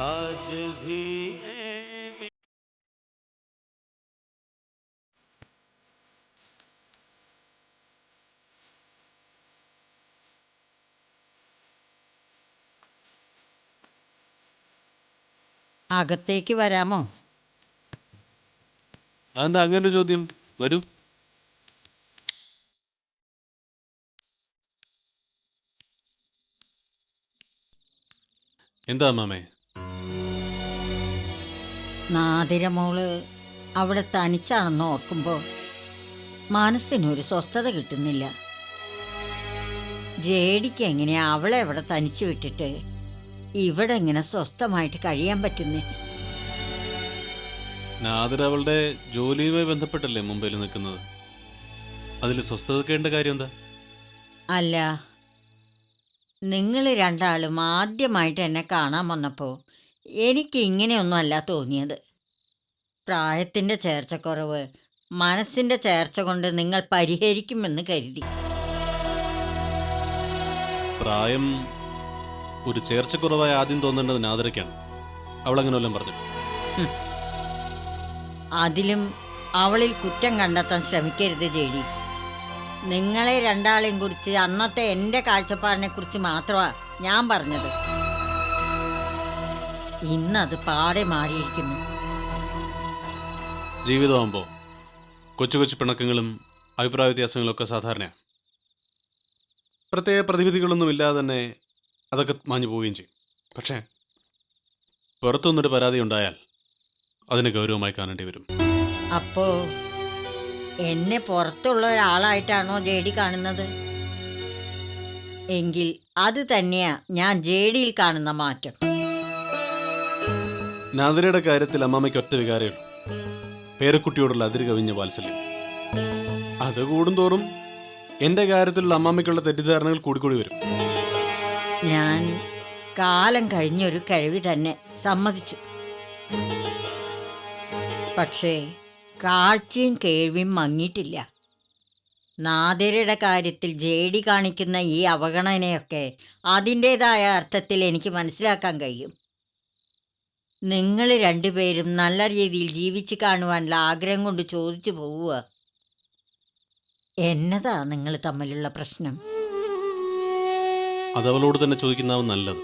आज भी അകത്തേക്ക് വരാമോ? അതെന്താ അങ്ങനെ ഒരു ചോദ്യം? വരൂ. എന്താ മാമേ? നാദിരമോള് അവിടെ തനിച്ചാണെന്ന് ഓർക്കുമ്പോൾ മനസ്സിനൊരു സ്വസ്ഥത കിട്ടുന്നില്ല. ജേഡിക്ക് എങ്ങനെയാ അവളെ അവിടെ തനിച്ചു വിട്ടിട്ട് ഇവിടെ എങ്ങനെ സ്വസ്ഥമായിട്ട് കഴിയാൻ പറ്റുന്നേ? നാദിർ അവളുടെ ജോലിയുമായി ബന്ധപ്പെട്ടല്ലേ മുംബൈയിൽ നിൽക്കുന്നത്. അതിൽ സ്വസ്ഥതക്കേണ്ട കാര്യം എന്താ? അല്ല, നിങ്ങൾ രണ്ടാളും ആദ്യമായിട്ട് എന്നെ കാണാൻ വന്നപ്പോൾ എനിക്ക് ഇങ്ങനെയൊന്നും അല്ല തോന്നിയത്. പ്രായത്തിൻ്റെ ചേർച്ചക്കുറവ് മനസ്സിൻ്റെ ചേർച്ച കൊണ്ട് നിങ്ങൾ പരിഹരിക്കുമെന്ന് കരുതി. പ്രായം ഒരു ചേർച്ചക്കുറവായി ആദ്യം തോന്നേണ്ടത് നാദിരയ്ക്കാണ്. അവളങ്ങനെ വല്ലതും പറഞ്ഞു? അതിലും അവളിൽ കുറ്റം കണ്ടെത്താൻ ശ്രമിക്കരുത് ജേഡി. നിങ്ങളെ രണ്ടാളെയും കുറിച്ച് അന്നത്തെ എൻ്റെ കാഴ്ചപ്പാടിനെ കുറിച്ച് മാത്രമാണ് ഞാൻ പറഞ്ഞത്. ഇന്നത് പാടെ മാറിയിരിക്കുന്നു. ജീവിതമാകുമ്പോൾ കൊച്ചു കൊച്ചു പിണക്കങ്ങളും അഭിപ്രായ വ്യത്യാസങ്ങളും ഒക്കെ സാധാരണയാണ്. പ്രത്യേക പ്രതിവിധികളൊന്നും ഇല്ലാതെ തന്നെ അതൊക്കെ മാഞ്ഞു പോവുകയും ചെയ്യും. പക്ഷേ പുറത്തുനിന്നൊരു പരാതി ഉണ്ടായാൽ അതിനെ ഗൗരവമായി കാണേണ്ടി വരും. അപ്പോ എന്നെ പുറത്തുള്ള ഒരാളായിട്ടാണോ ജേഡി കാണുന്നത്? എങ്കിൽ അത് തന്നെയാ ഞാൻ ജേഡിയിൽ കാണുന്ന മാറ്റം. നാദിരയുടെ കാര്യത്തിൽ അമ്മാമ്മയ്ക്ക് ഒറ്റ വികാരമുള്ളൂ, പേരക്കുട്ടിയോടുള്ള അതിര് കവിഞ്ഞ വാത്സല്യം. അത് കൂടുന്തോറും എൻ്റെ കാര്യത്തിലുള്ള അമ്മാമ്മയ്ക്കുള്ള തെറ്റിദ്ധാരണകൾ കൂടിക്കൂടി വരും. ഞാൻ കാലം കഴിഞ്ഞൊരു കഴിവ് തന്നെ സമ്മതിച്ചു. പക്ഷേ കാഴ്ചയും കേൾവിയും മങ്ങിയിട്ടില്ല. നാദിരയുടെ കാര്യത്തിൽ ജേഡി കാണിക്കുന്ന ഈ അവഗണനയൊക്കെ അതിൻ്റേതായ അർത്ഥത്തിൽ എനിക്ക് മനസ്സിലാക്കാൻ കഴിയും. നിങ്ങൾ രണ്ടുപേരും നല്ല രീതിയിൽ ജീവിച്ച് കാണുവാനുള്ള ആഗ്രഹം കൊണ്ട് ചോദിച്ചു പോവുക. എന്നതാ നിങ്ങൾ തമ്മിലുള്ള പ്രശ്നം? അതവളോട് തന്നെ ചോദിക്കുന്നതാവും നല്ലത്.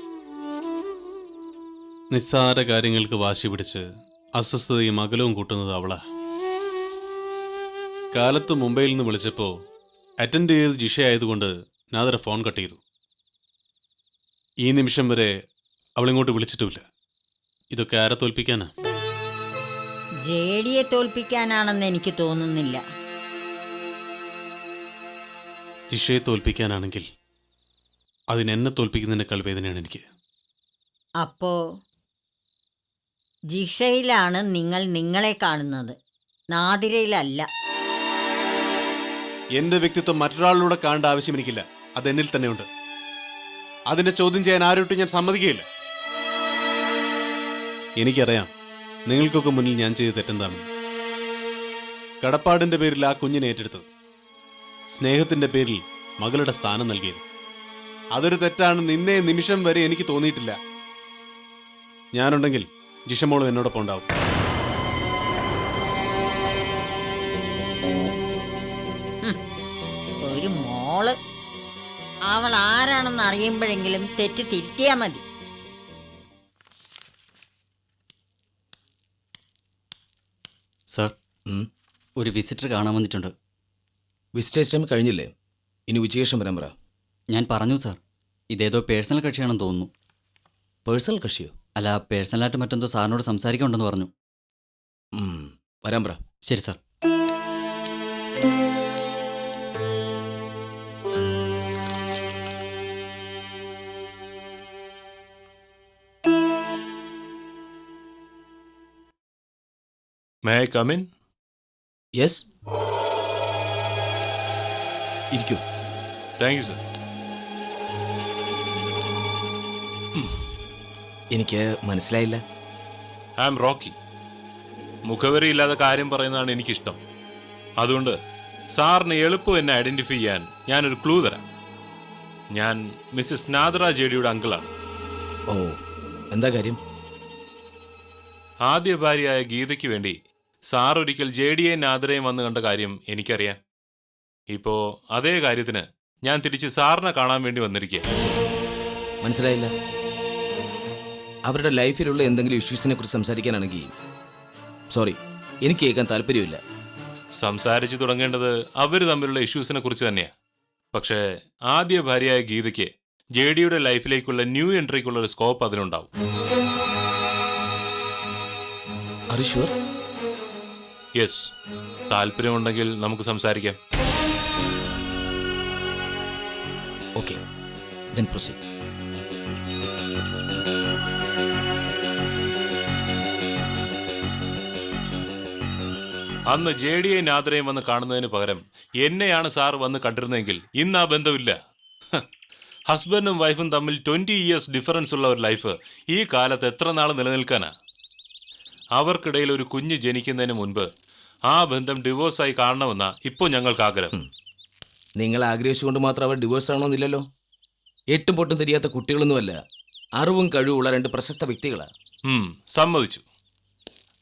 നിസ്സാര കാര്യങ്ങൾക്ക് വാശി പിടിച്ച് അസ്വസ്ഥതയും അകലവും കൂട്ടുന്നത് അവളാ. കാലത്ത് മുംബൈയിൽ നിന്ന് വിളിച്ചപ്പോൾ അറ്റൻഡ് ചെയ്ത് ജിഷയായതുകൊണ്ട് നാദിര ഫോൺ കട്ട് ചെയ്തു. ഈ നിമിഷം വരെ അവളിങ്ങോട്ട് വിളിച്ചിട്ടുമില്ല. ഇതൊക്കെ ആരെ തോൽപ്പിക്കാനാ? ജേഡിയെ തോൽപ്പിക്കാനാണെന്ന് എനിക്ക് തോന്നുന്നില്ല. ജിഷയെ തോൽപ്പിക്കാനാണെങ്കിൽ അതിനെന്നെ തോൽപ്പിക്കുന്നതിനേക്കാൾ വേദനയാണ് എനിക്ക്. അപ്പോ ജിഷയിലാണ് നിങ്ങൾ നിങ്ങളെ കാണുന്നത്, നാദിരയിലല്ല. എന്റെ വ്യക്തിത്വം മറ്റൊരാളിലൂടെ കാണേണ്ട ആവശ്യം എനിക്കില്ല. അതെന്നിൽ തന്നെയുണ്ട്. അതിനെ ചോദ്യം ചെയ്യാൻ ആരോട്ടും ഞാൻ സമ്മതിക്കുകയില്ല. എനിക്കറിയാം നിങ്ങൾക്കൊക്കെ മുന്നിൽ ഞാൻ ചെയ്ത തെറ്റെന്താണെന്ന്. കടപ്പാടിന്റെ പേരിൽ ആ കുഞ്ഞിനെ ഏറ്റെടുത്തത്, സ്നേഹത്തിന്റെ പേരിൽ മകളുടെ സ്ഥാനം നൽകിയത്, അതൊരു തെറ്റാണെന്ന് ഇന്നേ നിമിഷം വരെ എനിക്ക് തോന്നിയിട്ടില്ല. ഞാനുണ്ടെങ്കിൽ ജിഷമോളും എന്നോടൊപ്പം ഉണ്ടാവും. ഒരു മോള്, അവൾ ആരാണെന്ന് അറിയുമ്പോഴെങ്കിലും തെറ്റ് തിരുത്തിയാ മതി. സാർ, ഒരു വിസിറ്റർ കാണാൻ വന്നിട്ടുണ്ട്. വിസിറ്റേഴ്സ് ടൈം കഴിഞ്ഞില്ലേ? ഇനി ഉച്ചശേഷം വരാൻ പറ. ഞാൻ പറഞ്ഞു സാർ, ഇതേതോ പേഴ്സണൽ കക്ഷിയാണെന്ന് തോന്നുന്നു. പേഴ്സണൽ കക്ഷിയോ? അല്ല, പേഴ്സണലായിട്ട് മറ്റെന്തോ സാറിനോട് സംസാരിക്കാനുണ്ടെന്ന് പറഞ്ഞു. വരാൻ പറ. ശരി sir. May I come in? Yes, ഇരിക്കൂ. Thank you, sir. എനിക്ക് മനസ്സിലായില്ല. I am Rocky. മുഖവരിയില്ലാതെ കാര്യം പറയുന്നതാണ് എനിക്കിഷ്ടം. അതുകൊണ്ട് സാറിന് എളുപ്പം എന്നെ ഐഡന്റിഫൈ ചെയ്യാൻ ഞാനൊരു ക്ലൂ തരാം. ഞാൻ മിസ്സിസ് നാദിറ ജേഡിയുടെ അങ്കിളാണ്. ഓ, എന്താ കാര്യം? ആദ്യ ഭാര്യയായ ഗീതയ്ക്ക് വേണ്ടി സാർ ഒരിക്കൽ JDയെയും നാദറേയും വന്ന് കണ്ട കാര്യം എനിക്കറിയാം. ഇപ്പോ അതേ കാര്യത്തിന് ഞാൻ തിരിച്ച് സാറിനെ കാണാൻ വേണ്ടി വന്നിരിക്കുക. മനസ്സിലായില്ല. അവരുടെ ലൈഫിലുള്ള എന്തെങ്കിലും ഇഷ്യൂസിനെ കുറിച്ച് സംസാരിക്കാനാണെങ്കിൽ സോറി, എനിക്ക് കേൾക്കാൻ താല്പര്യമില്ല. സംസാരിച്ചു തുടങ്ങേണ്ടത് അവർ തമ്മിലുള്ള ഇഷ്യൂസിനെ കുറിച്ച് തന്നെയാണ്. പക്ഷേ ആദ്യ ഭാര്യയായ ഗീതയ്ക്ക് JDയുടെ ലൈഫിലേക്കുള്ള ന്യൂ എൻട്രിക്കുള്ള ഒരു സ്കോപ്പ് അതിനുണ്ടാവും. Are you sure? യെസ്, താല്പര്യമുണ്ടെങ്കിൽ നമുക്ക് സംസാരിക്കാം. Okay, then proceed. അന്ന് JDയെയും നാദറേയും വന്ന് കാണുന്നതിന് പകരം എന്നെയാണ് സാർ വന്ന് കണ്ടിരുന്നെങ്കിൽ ഇന്ന് ആ ബന്ധമില്ല. ഹസ്ബൻഡും വൈഫും തമ്മിൽ 20 ഇയേഴ്സ് ഡിഫറൻസ് ഉള്ള ഒരു ലൈഫ് ഈ കാലത്ത് എത്ര നാൾ നിലനിൽക്കാനാ? അവർക്കിടയിൽ ഒരു കുഞ്ഞ് ജനിക്കുന്നതിന് മുൻപ് ആ ബന്ധം ഡിവോഴ്സായി കാണണമെന്നാ ഇപ്പോൾ ഞങ്ങൾക്ക് ആഗ്രഹം. നിങ്ങൾ ആഗ്രഹിച്ചുകൊണ്ട് മാത്രം അവർ ഡിവോഴ്സ് ആണോന്നില്ലല്ലോ. എട്ടും പൊട്ടും തിരിയാത്ത കുട്ടികളൊന്നുമല്ല, അറിവും കഴിവുള്ള രണ്ട് പ്രശസ്ത വ്യക്തികളാണ്. സമ്മതിച്ചു.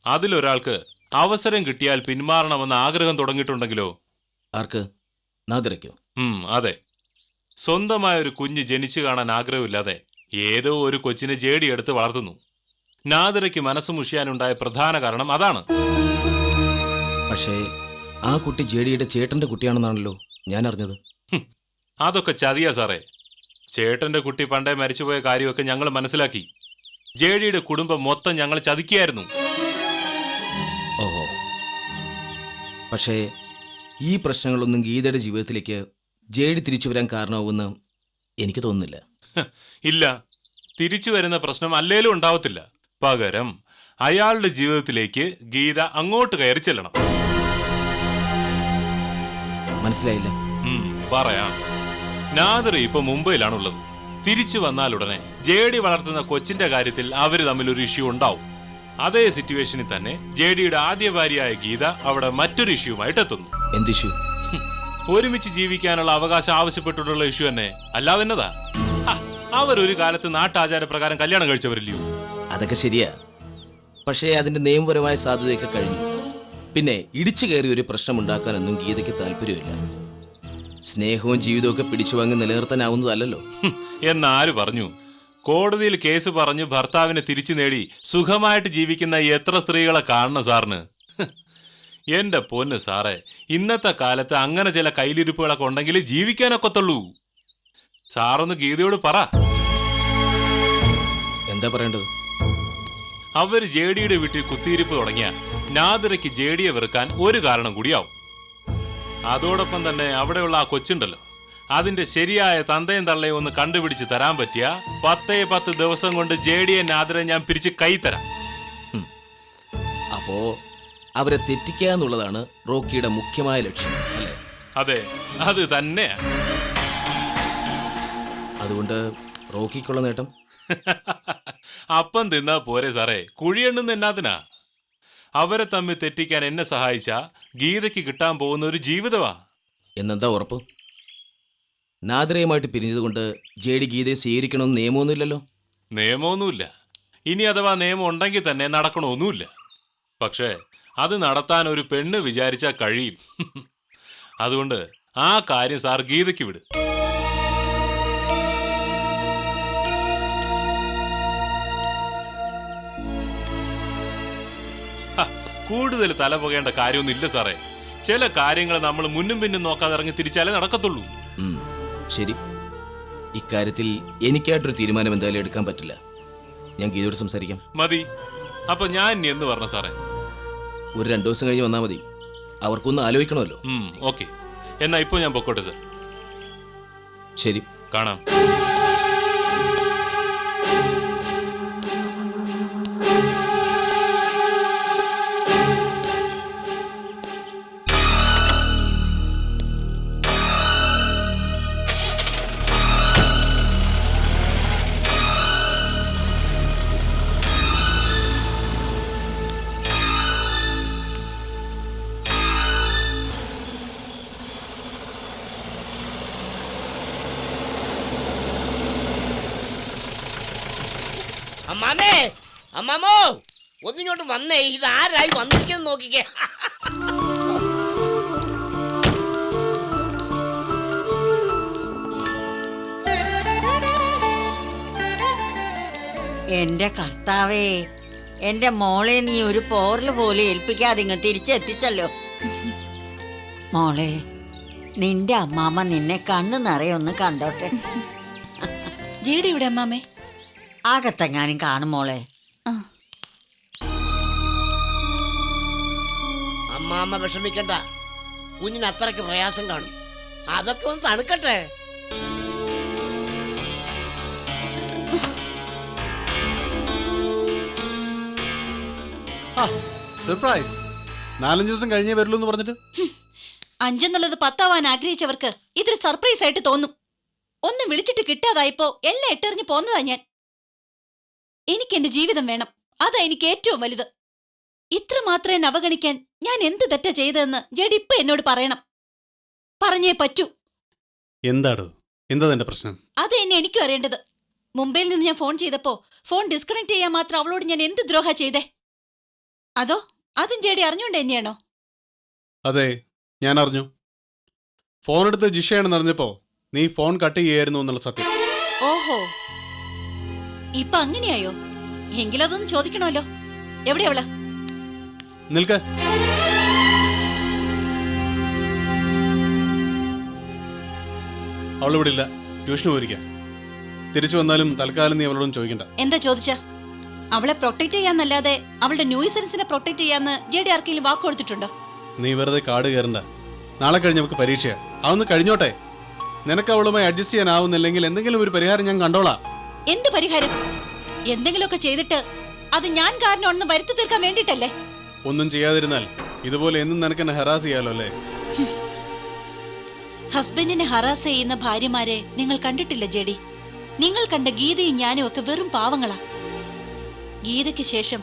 അതിലൊരാൾക്ക് അവസരം കിട്ടിയാൽ പിന്മാറണമെന്ന ആഗ്രഹം തുടങ്ങിയിട്ടുണ്ടെങ്കിലോ? ആർക്ക്? നാദിറയ്ക്കോ? അതെ. സ്വന്തമായ ഒരു കുഞ്ഞ് ജനിച്ചു കാണാൻ ആഗ്രഹമില്ലാതെ ഏതോ ഒരു കൊച്ചിനെ JD എടുത്ത് വളർത്തുന്നു. നാദിറയ്ക്ക് മനസ്സ് മുഷിയാനുണ്ടായ പ്രധാന കാരണം അതാണ്. പക്ഷേ ആ കുട്ടി JDയുടെ ചേട്ടന്റെ കുട്ടിയാണെന്നാണല്ലോ ഞാൻ അറിഞ്ഞത്. അതൊക്കെ ചതിയാ സാറേ. ചേട്ടന്റെ കുട്ടി പണ്ടേ മരിച്ചുപോയ കാര്യമൊക്കെ ഞങ്ങൾ മനസ്സിലാക്കി. JDയുടെ കുടുംബം മൊത്തം ഞങ്ങൾ ചതിക്കുകയായിരുന്നു. ഓഹോ. പക്ഷേ ഈ പ്രശ്നങ്ങളൊന്നും ഗീതയുടെ ജീവിതത്തിലേക്ക് JD തിരിച്ചു വരാൻ കാരണമാവുമെന്ന് എനിക്ക് തോന്നുന്നില്ല. ഇല്ല, തിരിച്ചു വരുന്ന പ്രശ്നം അല്ലേലും ഉണ്ടാവത്തില്ല. പകരം അയാളുടെ ജീവിതത്തിലേക്ക് ഗീത അങ്ങോട്ട് കയറി ചെല്ലണം. മനസ്സിലായില്ല. പറയാം. നാദർ ഇപ്പൊ മുംബൈയിലാണുള്ളത്. തിരിച്ചു വന്നാലുടനെ JD വളർത്തുന്ന കൊച്ചിന്റെ കാര്യത്തിൽ അവര് തമ്മിൽ ഒരു ഇഷ്യൂ ഉണ്ടാവും. അതേ സിറ്റുവേഷനിൽ തന്നെ JDയുടെ ആദ്യ ഭാര്യയായ ഗീത അവിടെ മറ്റൊരു ഇഷ്യൂമായിട്ട് എത്തുന്നു. എന്ത് ഇഷ്യൂ? ഒരുമിച്ച് ജീവിക്കാനുള്ള അവകാശം ആവശ്യപ്പെട്ടിട്ടുള്ള ഇഷ്യൂ തന്നെ. അല്ലാതെ എന്നതാ? അവരൊരു കാലത്ത് നാട്ടാചാരപ്രകാരം കല്യാണം കഴിച്ചവരില്ലയോ? അതൊക്കെ ശരിയാ. പക്ഷേ അതിന്റെ നിയമപരമായ സാധ്യതയൊക്കെ കഴിഞ്ഞു. പിന്നെ ഇടിച്ചു കയറി ഒരു പ്രശ്നം ഉണ്ടാക്കാനൊന്നും ഗീതയ്ക്ക് താല്പര്യമില്ല. സ്നേഹവും ജീവിതവും ഒക്കെ പിടിച്ചു വാങ്ങി നിലനിർത്താനാവുന്നതല്ലോ. എന്നാര് പറഞ്ഞു? കോടതിയിൽ കേസ് പറഞ്ഞ് ഭർത്താവിനെ തിരിച്ചു നേടി സുഖമായിട്ട് ജീവിക്കുന്ന എത്ര സ്ത്രീകളെ കാണണം സാറിന്? എന്റെ പൊന്ന് സാറേ, ഇന്നത്തെ കാലത്ത് അങ്ങനെ ചില കയ്യിലിരിപ്പുകളൊക്കെ ഉണ്ടെങ്കിൽ ജീവിക്കാനൊക്കത്തുള്ളൂ. സാറൊന്ന് ഗീതയോട് പറ. എന്താ പറയേണ്ടത്? അവര് JDയുടെ വീട്ടിൽ കുത്തിയിരിപ്പ് തുടങ്ങിയ നാദിറയ്ക്ക് JDയെ വെറുക്കാൻ ഒരു കാരണം കൂടിയാവും. അതോടൊപ്പം തന്നെ അവിടെയുള്ള ആ കൊച്ചുണ്ടല്ലോ, അതിന്റെ ശരിയായ തന്തയും തള്ളയും ഒന്ന് കണ്ടുപിടിച്ച് തരാൻ പറ്റിയ 10 ദിവസം കൊണ്ട് JDയെ നാദിറെ ഞാൻ പിരിച്ച് കൈ തരാം. അപ്പോ അവരെ തെറ്റിക്കുക എന്നുള്ളതാണ് റോക്കിയുടെ മുഖ്യമായ ലക്ഷ്യം, അല്ലേ? അതെ, അത് തന്നെ. അതുകൊണ്ട് റോക്കിക്കുള്ള നേട്ടം അപ്പം തിന്നാ പോരെ സാറേ, കുഴിയെണ്ണുന്ന എന്നാത്തിനാ? അവരെ തമ്മിൽ തെറ്റിക്കാൻ എന്നെ സഹായിച്ച ഗീതയ്ക്ക് കിട്ടാൻ പോകുന്ന ഒരു ജീവിതമാ. എന്നെന്താ ഉറപ്പ്? നാദിറയുമായിട്ട് പിരിഞ്ഞതുകൊണ്ട് JD ഗീതയെ സ്വീകരിക്കണമെന്ന് നിയമമൊന്നുമില്ലല്ലോ. നിയമമൊന്നുമില്ല. ഇനി അഥവാ നിയമം ഉണ്ടെങ്കിൽ തന്നെ നടക്കണമൊന്നുമില്ല. പക്ഷേ അത് നടത്താൻ ഒരു പെണ്ണ് വിചാരിച്ചാൽ കഴിയും. അതുകൊണ്ട് ആ കാര്യം സാർ ഗീതയ്ക്ക് വിട്. കൂടുതൽ തല പുകയേണ്ട കാര്യമൊന്നുമില്ല സാറേ. ചില കാര്യങ്ങൾ നമ്മൾ മുന്നും പിന്നും നോക്കാതെ ഇറങ്ങി തിരിച്ചാലേ നടക്കത്തുള്ളൂ. ശരി, ഇക്കാര്യത്തിൽ എനിക്കായിട്ടൊരു തീരുമാനം എന്തായാലും എടുക്കാൻ പറ്റില്ല. ഞാൻ ഗീതയോട് സംസാരിക്കാം. മതി. അപ്പൊ ഞാൻ ഇനി എന്ന് പറഞ്ഞ സാറേ? ഒരു 2 ദിവസം കഴിഞ്ഞ് വന്നാൽ മതി. അവർക്കൊന്ന് ആലോചിക്കണമല്ലോ. ഓക്കെ, എന്നാ ഇപ്പോൾ ഞാൻ പൊക്കോട്ടെ സാർ. ശരി, കാണാം. അമ്മാമേ, അമ്മാമോ, ഒന്നിങ്ങോട്ട് വന്നേ, ഇത് ആരായി വന്നിരിക്കുന്നു നോക്കിക്കേ. എന്റെ കർത്താവേ, എന്റെ മോളെ നീ ഒരു പോറല് പോലെ ഏൽപ്പിക്കാതെ ഇങ്ങ് തിരിച്ചെത്തിച്ചല്ലോ. മോളെ, നിന്റെ അമ്മാമ്മ നിന്നെ കണ്ണു നിറയൊന്ന് കണ്ടോട്ടെ. ജേഡി ഇവിടെ അമ്മാമേ. ആകത്തെങ്ങാനും കാണും മോളെ. ആ അമ്മാമ്മ വിഷമിക്കണ്ട, കുഞ്ഞിന് അത്രയ്ക്ക് പ്രയാസം കാണും. അതൊക്കെ ഒന്ന് തണുക്കട്ടെ. സർപ്രൈസ്. 4-5 ദിവസം കഴിഞ്ഞേ വരുള്ളൂ എന്ന് പറഞ്ഞിട്ട് 5 എന്നുള്ളത് 10 ആവാൻ ആഗ്രഹിച്ചവർക്ക് ഇതൊരു സർപ്രൈസ് ആയിട്ട് തോന്നും. ഒന്നും വിളിച്ചിട്ട് കിട്ടാതായപ്പോ എല്ലാം ഇട്ടെറിഞ്ഞ് പോന്നതാ ഞാൻ. എനിക്ക് എന്റെ ജീവിതം വേണം, അതാ എനിക്ക് ഏറ്റവും വലുത്. ഇത്ര മാത്രം എന്നെ അവഗണിക്കാൻ ഞാൻ എന്ത് തെറ്റാ ചെയ്തതെന്ന് ജേഡി ഇപ്പൊ എന്നോട് പറയണം. പറഞ്ഞേ പറ്റൂ. എന്താടോ, എന്താ എന്റെ പ്രശ്നം? അത് എന്നെ എനിക്കും അറിയേണ്ടത്. മുംബൈയിൽ നിന്ന് ഞാൻ ഫോൺ ചെയ്തപ്പോ ഫോൺ ഡിസ്കണക്ട് ചെയ്യാൻ മാത്രം അവളോട് ഞാൻ എന്ത് ദ്രോഹ ചെയ്തേ? അതോ അതും ജേഡി അറിഞ്ഞോണ്ട് തന്നെയാണോ? അതെ, ഞാൻ അറിഞ്ഞു. ഫോൺ എടുത്ത് ജിഷയാണെന്ന് അറിഞ്ഞപ്പോ നീ ഫോൺ കട്ട് ചെയ്യായിരുന്നു എന്നുള്ള സത്യം. ഓഹോ, ഇപ്പൊ അങ്ങനെയായോ? എങ്കിലതൊന്നും ചോദിക്കണമല്ലോ. എവിടെയാ അവള്? നിൽക്ക. അവളിവിടെ ഇല്ല, ട്യൂഷന് പോയിരിക്കാം. തിരിച്ചു വന്നാലും തൽക്കാലം നീ അവളോടും ചോദിക്കണ്ട. എന്താ ചോദിച്ച? അവളെ പ്രൊട്ടക്ട് ചെയ്യാന്നല്ലാതെ അവളുടെ ന്യൂസൻസിനെ പ്രൊട്ടക്ട് ചെയ്യാന്ന് ജേഡി ആർക്കെങ്കിലും വാക്ക് കൊടുത്തിട്ടുണ്ടോ? നീ വെറുതെ കാട് കയറണ്ട. നാളെ കഴിഞ്ഞ് നമുക്ക് പരീക്ഷയാ, അതൊന്ന് കഴിഞ്ഞോട്ടെ. നിനക്ക് അവളുമായി അഡ്ജസ്റ്റ് ചെയ്യാനാവുന്നില്ലെങ്കിൽ എന്തെങ്കിലും ഒരു പരിഹാരം ഞാൻ കണ്ടോളാം. എന്ത് പരിഹാരം? എന്തെങ്കിലുമൊക്കെ ചെയ്തിട്ട് അത് ഞാൻ കാരണമാണെന്ന് വരുത്തി തീർക്കാൻ വേണ്ടിട്ടല്ലേ? ഒന്നും ചെയ്യാതിരുന്നാൽ ഇതുപോലെ എന്നും നിനക്ക് എന്നെ ഹെറാസ് ചെയ്യാലോ അല്ലേ? ഹസ്ബൻഡിനെ ഹറാസ് ചെയ്യുന്ന ഭാര്യമാരെ നിങ്ങൾ കണ്ടിട്ടില്ല ജേഡി. നിങ്ങൾ കണ്ട ഗീതയും ഞാനും ഒക്കെ വെറും പാവങ്ങളാ. ഗീതയ്ക്ക് ശേഷം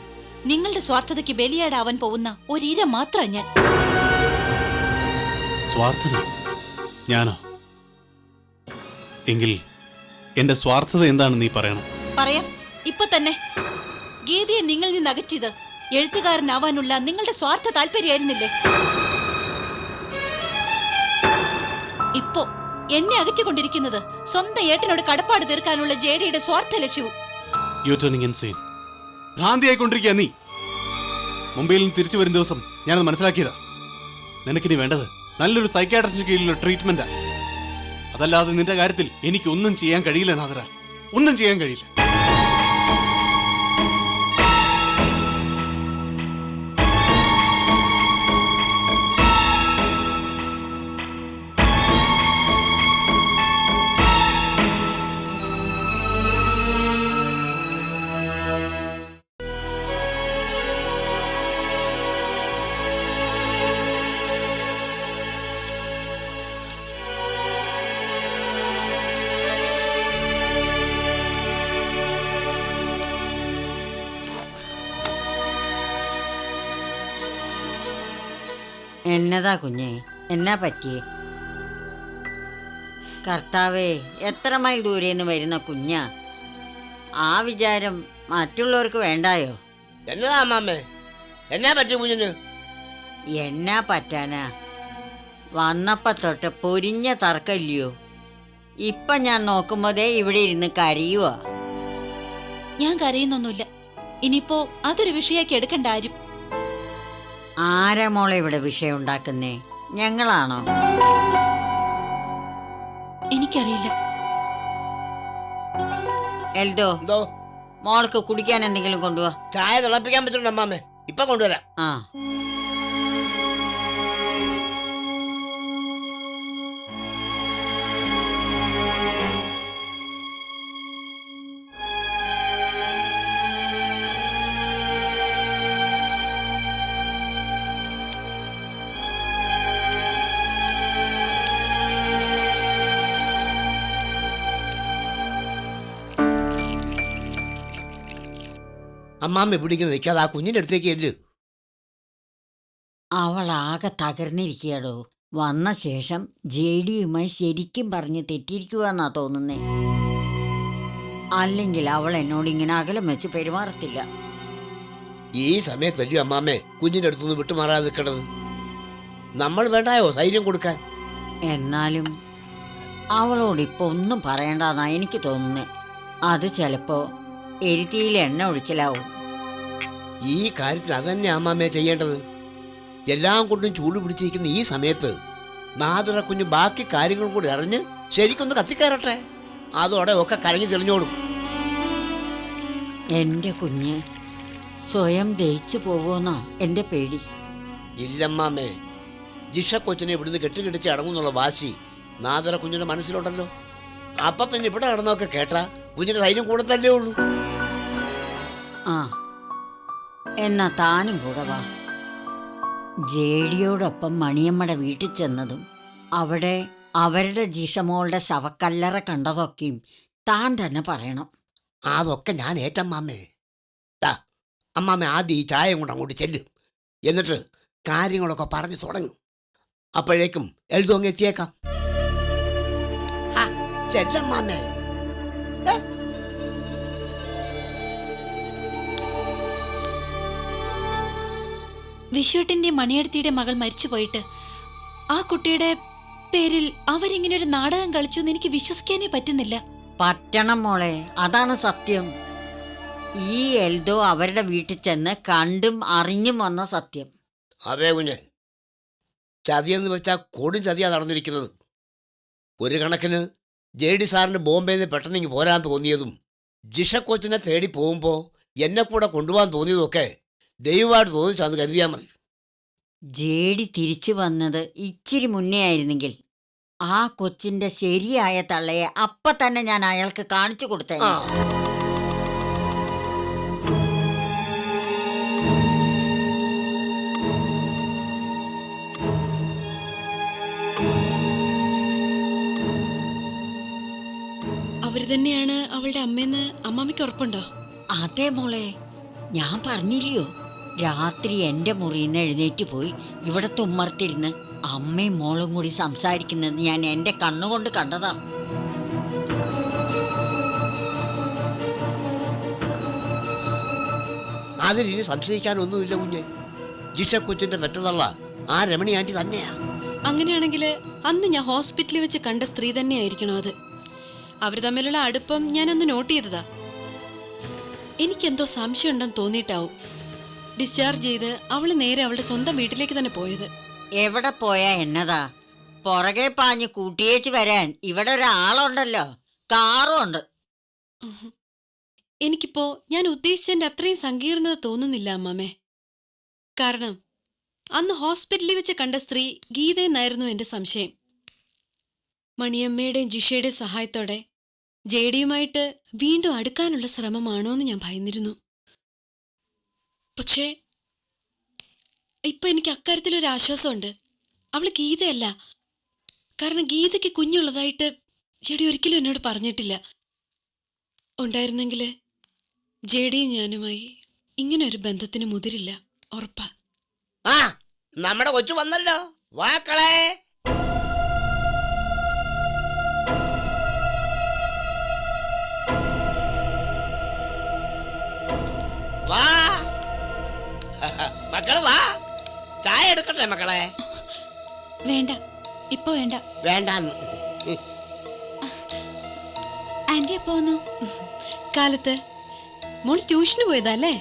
നിങ്ങളുടെ സ്വാർത്ഥതയ്ക്ക് ബലിയാടാവാൻ പോകുന്ന ഒരിര മാത്രം ഞാൻ. സ്വാർത്ഥന? ഞാനോ? എങ്കിൽ എന്റെ സ്വാർത്ഥത എന്താണെന്ന് നീ പറയണം. പറയാം, ഇപ്പൊ തന്നെ. ഗീതയെ നിങ്ങളിൽ നിന്ന് അകറ്റിയത് എഴുത്തുകാരനാവാനുള്ള നിങ്ങളുടെ സ്വാർത്ഥ താല്പര്യമായിരുന്നില്ലേ? ഇപ്പോ എന്നെ അകറ്റിക്കൊണ്ടിരിക്കുന്നത് സ്വന്തം ഏട്ടനോട് കടപ്പാട് തീർക്കാനുള്ള ജേഡിയുടെ സ്വാർത്ഥ ലക്ഷ്യവും. U turning insane. ഭ്രാന്തിയായിക്കൊണ്ടിരിക്കുക നീ. മുംബൈയിൽ നിന്ന് തിരിച്ചു വരും ദിവസം ഞാനത് മനസ്സിലാക്കിയതാ. നിനക്കിനി വേണ്ടത് നല്ലൊരു സൈക്കാട്രിസ്റ്റിന് കീഴിലുള്ള ട്രീറ്റ്മെന്റാ. അതല്ലാതെ നിന്റെ കാര്യത്തിൽ എനിക്കൊന്നും ചെയ്യാൻ കഴിയില്ല നാദര, ഒന്നും ചെയ്യാൻ കഴിയില്ല. എന്നതാ കുഞ്ഞേ, എന്നാ പറ്റിയേ? കർത്താവേ, എത്ര മൈൽ ദൂരേന്ന് വരുന്ന കുഞ്ഞാ. ആ വിചാരം മറ്റുള്ളവർക്ക് വേണ്ടായോ? എന്നതാ അമ്മാമ്മേ, എന്നാ പറ്റിയ കുഞ്ഞിന്? എന്നാ പറ്റാനാ, വന്നപ്പോ തൊട്ട് പൊരിഞ്ഞ തർക്കല്ലയോ. ഇപ്പൊ ഞാൻ നോക്കുമ്പോതേ ഇവിടെ ഇരുന്ന് കരയുവാ. ഞാൻ കരയുന്നൊന്നുമില്ല. ഇനിയിപ്പോ അതൊരു വിഷയാക്കി എടുക്കണ്ട ആരും. ആരാ മോളെ ഇവിടെ വിഷയം ഉണ്ടാക്കുന്നേ? ഞങ്ങളാണോ? എനിക്കറിയില്ല. എൽദോ, എന്തോ? മോൾക്ക് കുടിക്കാൻ എന്തെങ്കിലും കൊണ്ടുവാ. ചായ തിളപ്പിക്കാൻ പറ്റുന്നുണ്ട് അമ്മാമ്മേ, ഇപ്പൊ കൊണ്ടുവരാം. ആ, അമ്മാമ്മ പിടിക്കുന്ന നിൽക്കാതെ ആ കുഞ്ഞിന്റെ അടുത്തേക്ക് എല്ലു. അവളാകെ തകർന്നിരിക്കുകയാടോ. വന്ന ശേഷം ജെഡിയുമായി ശരിക്കും പറഞ്ഞ് തെറ്റിയിരിക്കുവാന്നാ തോന്നുന്നേ. അല്ലെങ്കിൽ അവൾ എന്നോട് ഇങ്ങനെ അകലം വെച്ച് പെരുമാറത്തില്ല. ഈ സമയത്തല്ലേ അമ്മാമ്മേ കുഞ്ഞിൻ്റെ അടുത്തുനിന്ന് വിട്ടുമാറാതെ നിൽക്കണത്. നമ്മൾ വേണ്ടായോ ധൈര്യം കൊടുക്കാൻ? എന്നാലും അവളോട് ഇപ്പൊ ഒന്നും പറയണ്ടെന്നാ എനിക്ക് തോന്നുന്നേ. അത് ചിലപ്പോ എരുതിയിൽ എണ്ണ ഒഴിക്കലാവും. ഈ കാര്യത്തിൽ അതന്നെ അമ്മാമ്മയെ ചെയ്യേണ്ടത്. എല്ലാം കൊണ്ടും ചൂട് പിടിച്ചിരിക്കുന്ന ഈ സമയത്ത് നാദിറ കുഞ്ഞ് ബാക്കി കാര്യങ്ങളും കൂടി അറിഞ്ഞ് ശരിക്കൊന്ന് കത്തിക്കയറട്ടെ. അതോടെ ഒക്കെ കരഞ്ഞു തെളിഞ്ഞോടും. എന്റെ കുഞ്ഞ് സ്വയം ദയിച്ചു പോവോന്നാ എന്റെ പേടി. ഇല്ലമ്മാമ്മേ, ജിഷ കൊച്ചിനെ ഇവിടുന്ന് കെട്ടിക്കിടിച്ച് അടങ്ങുന്നുള്ള വാശി നാദിറ കുഞ്ഞിന്റെ മനസ്സിലുണ്ടല്ലോ. അപ്പൊ പിന്നെ ഇവിടെ നടന്നൊക്കെ കേട്ടാ കുഞ്ഞിന്റെ ധൈര്യം കൂടത്തല്ലേ ഉള്ളൂ. ആ എന്നാ താനും കൂടെ വാ. ജേഡിയോടൊപ്പം മണിയമ്മയുടെ വീട്ടിൽ ചെന്നതും അവിടെ അവരുടെ ജിഷമോളുടെ ശവക്കല്ലറ കണ്ടതൊക്കെയും താൻ തന്നെ പറയണം. അതൊക്കെ ഞാൻ ഏറ്റമ്മാമ്മേ. അമ്മാമ്മ ആദ്യം ഈ ചായയും കൊണ്ട് അങ്ങോട്ട് ചെല്ലും. എന്നിട്ട് കാര്യങ്ങളൊക്കെ പറഞ്ഞു തുടങ്ങും. അപ്പോഴേക്കും എഴുതും അങ്ങ് എത്തിയേക്കാം. ചെല്ലമ്മാമ്മേ. വിശ്വട്ടിന്റെ മണിയടുത്തിയുടെ മകൾ മരിച്ചു പോയിട്ട് ആ കുട്ടിയുടെ പേരിൽ അവരിങ്ങനെ ഒരു നാടകം കളിച്ചു എന്ന് എനിക്ക് വിശ്വസിക്കാനേ പറ്റുന്നില്ല. പറ്റണം മോളെ, അതാണ് സത്യം. ഈ എൽദോ അവരുടെ വീട്ടിൽ ചെന്ന് കണ്ടും അറിഞ്ഞും വന്ന സത്യം. അതേ കുഞ്ഞ്, ചതിയെന്ന് വെച്ചാൽ കൊടും ചതിയാ നടന്നിരിക്കുന്നത്. ഒരു കണക്കിന് JD സാറിന് ബോംബെയിൽ നിന്ന് പെട്ടെന്ന് പോരാൻ തോന്നിയതും ജിഷ കോച്ചിനെ തേടി പോകുമ്പോൾ എന്നെ കൂടെ കൊണ്ടുപോകാൻ തോന്നിയതുമൊക്കെ ദൈവമായിട്ട് തോന്നിച്ചാന്ന് കരുതിയാൽ മതി. ജേഡി തിരിച്ചു വന്നത് ഇച്ചിരി മുന്നേ ആയിരുന്നെങ്കിൽ ആ കൊച്ചിന്റെ ശരിയായ തള്ളയെ അപ്പൊ തന്നെ ഞാൻ അയാൾക്ക് കാണിച്ചു കൊടുത്തേ. ആ, അവര് തന്നെയാണ് അവളുടെ അമ്മയെന്ന് അമ്മാമ്മയ്ക്ക് ഉറപ്പുണ്ടോ? അതേ മോളെ, ഞാൻ പറഞ്ഞില്ലയോ, രാത്രി എന്റെ മുറിയിൽ നിന്ന് എഴുന്നേറ്റ് പോയി ഇവിടെ തുമ്മർത്തിരുന്ന് അമ്മയും മോളും കൂടി സംസാരിക്കുന്നത് ഞാൻ എന്റെ കണ്ണുകൊണ്ട് കണ്ടതാ. അതിലിനി സംശയിക്കാനൊന്നുമില്ല കുഞ്ഞ്. ജിഷ കൊച്ചിന്റെ പെറ്റതള്ള ആ രമണി ആന്റി തന്നെയാ. അങ്ങനെയാണെങ്കിൽ അന്ന് ഞാൻ ഹോസ്പിറ്റലിൽ വെച്ച് കണ്ട സ്ത്രീ തന്നെയായിരിക്കണോ അത്? അവർ തമ്മിലുള്ള അടുപ്പം ഞാനന്ന് നോട്ട് ചെയ്തതാ. എനിക്കെന്തോ സംശയം ഉണ്ടെന്ന് തോന്നിയിട്ടാവും ഡിസ്ചാർജ് ചെയ്ത് അവള് നേരെ അവളുടെ സ്വന്തം വീട്ടിലേക്ക് തന്നെ പോയത്. എവിടെ പോയാ എന്നതാ, പുറകെ പാഞ്ഞ് കൂട്ടിയേച്ച് വരാൻ ഇവിടെ ഒരാളുണ്ടല്ലോ, കാറും ഉണ്ട്. എനിക്കിപ്പോ ഞാൻ ഉദ്ദേശിച്ചതിന്റെ അത്രയും സങ്കീർണത തോന്നുന്നില്ല അമ്മാമേ. കാരണം അന്ന് ഹോസ്പിറ്റലിൽ വെച്ച് കണ്ട സ്ത്രീ ഗീതയെന്നായിരുന്നു എന്റെ സംശയം. മണിയമ്മയുടെയും ജിഷയുടെയും സഹായത്തോടെ ജേഡിയുമായിട്ട് വീണ്ടും അടുക്കാനുള്ള ശ്രമമാണോ എന്ന് ഞാൻ ഭയന്നിരുന്നു. പക്ഷേ ഇപ്പൊ എനിക്ക് അക്കാര്യത്തിലൊരു ആശ്വാസമുണ്ട്. അവള് ഗീതയല്ല. കാരണം ഗീതയ്ക്ക് കുഞ്ഞുള്ളതായിട്ട് ജേഡി ഒരിക്കലും എന്നോട് പറഞ്ഞിട്ടില്ല. ഉണ്ടായിരുന്നെങ്കിൽ ജേഡിയും ഞാനുമായി ഇങ്ങനെ ഒരു ബന്ധത്തിന് മുതിരില്ല, ഉറപ്പാ. ആ, നമ്മുടെ കൊച്ചു വന്നല്ലോ. വാക്കളെ വാ മക്കളെ വാ. ചായ എടുക്കട്ടെ മക്കളെ? വേണ്ട, ഇപ്പൊ വേണ്ട. വേണ്ടാന്ന്. ആന്റി എപ്പോ വന്നു? കാലത്ത് മോള് ട്യൂഷന് പോയതല്ലേ?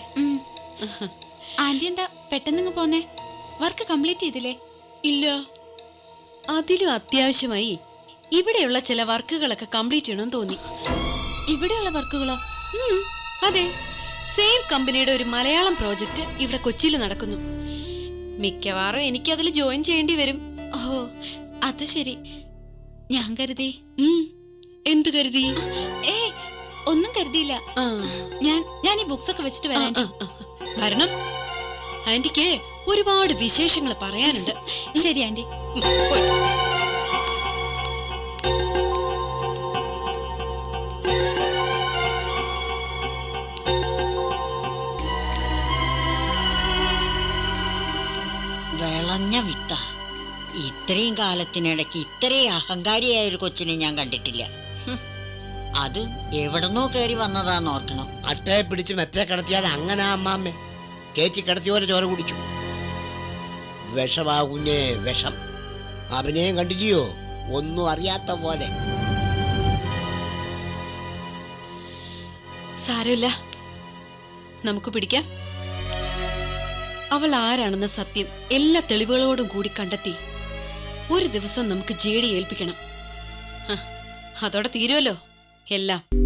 ആന്റി എന്താ പെട്ടെന്ന് പോന്നേ? വർക്ക് കംപ്ലീറ്റ് ചെയ്തില്ലേ? ഇല്ല, അതിലും അത്യാവശ്യമായി ഇവിടെയുള്ള ചില വർക്കുകളൊക്കെ കംപ്ലീറ്റ് ചെയ്യണമെന്ന് തോന്നി. ഇവിടെയുള്ള വർക്കുകളോ? അതെ, സെയിം കമ്പനിയുടെ ഒരു മലയാളം പ്രോജക്റ്റ് ഇവിടെ കൊച്ചിയിൽ നടക്കുന്നു. മിക്കവാറും എനിക്കതിൽ ജോയിൻ ചെയ്യേണ്ടി വരും. ഓ, അത് ശരി. ഞാൻ കരുതി. എന്തു കരുതി? ഏ, ഒന്നും കരുതിയില്ല. ഞാൻ ഈ ബുക്സ് ഒക്കെ വെച്ചിട്ട് വരാം. വരണം, ആന്റിക്ക് ഒരുപാട് വിശേഷങ്ങൾ പറയാനുണ്ട്. ശരി ആന്റി. പോയിട്ട്. വിളഞ്ഞ വിത്ത. ഇത്രയും കാലത്തിനിടയ്ക്ക് ഇത്രയും അഹങ്കാരിയായ ഒരു കൊച്ചിനെ ഞാൻ കണ്ടിട്ടില്ല. അത് എവിടെന്നോ കയറി വന്നതാന്ന് ഓർക്കണം. അട്ടയെ പിടിച്ച് മെത്തേ കിടത്തിയാൽ അങ്ങനെ അമ്മാമ്മേ. കയറ്റി കിടത്തിയോരെ ചോര കുടിച്ചു. വിഷമാകുന്നേ വിഷം. അഭിനയം കണ്ടില്ലയോ? ഒന്നും അറിയാത്ത പോലെ. സാരമില്ല, നമുക്ക് പിടിക്കാം. അവൾ ആരാണെന്ന സത്യം എല്ലാ തെളിവുകളോടും കൂടി കണ്ടെത്തി ഒരു ദിവസം നമുക്ക് ജേഡി ഏൽപ്പിക്കണം. അതോടെ തീരുമല്ലോ എല്ലാം.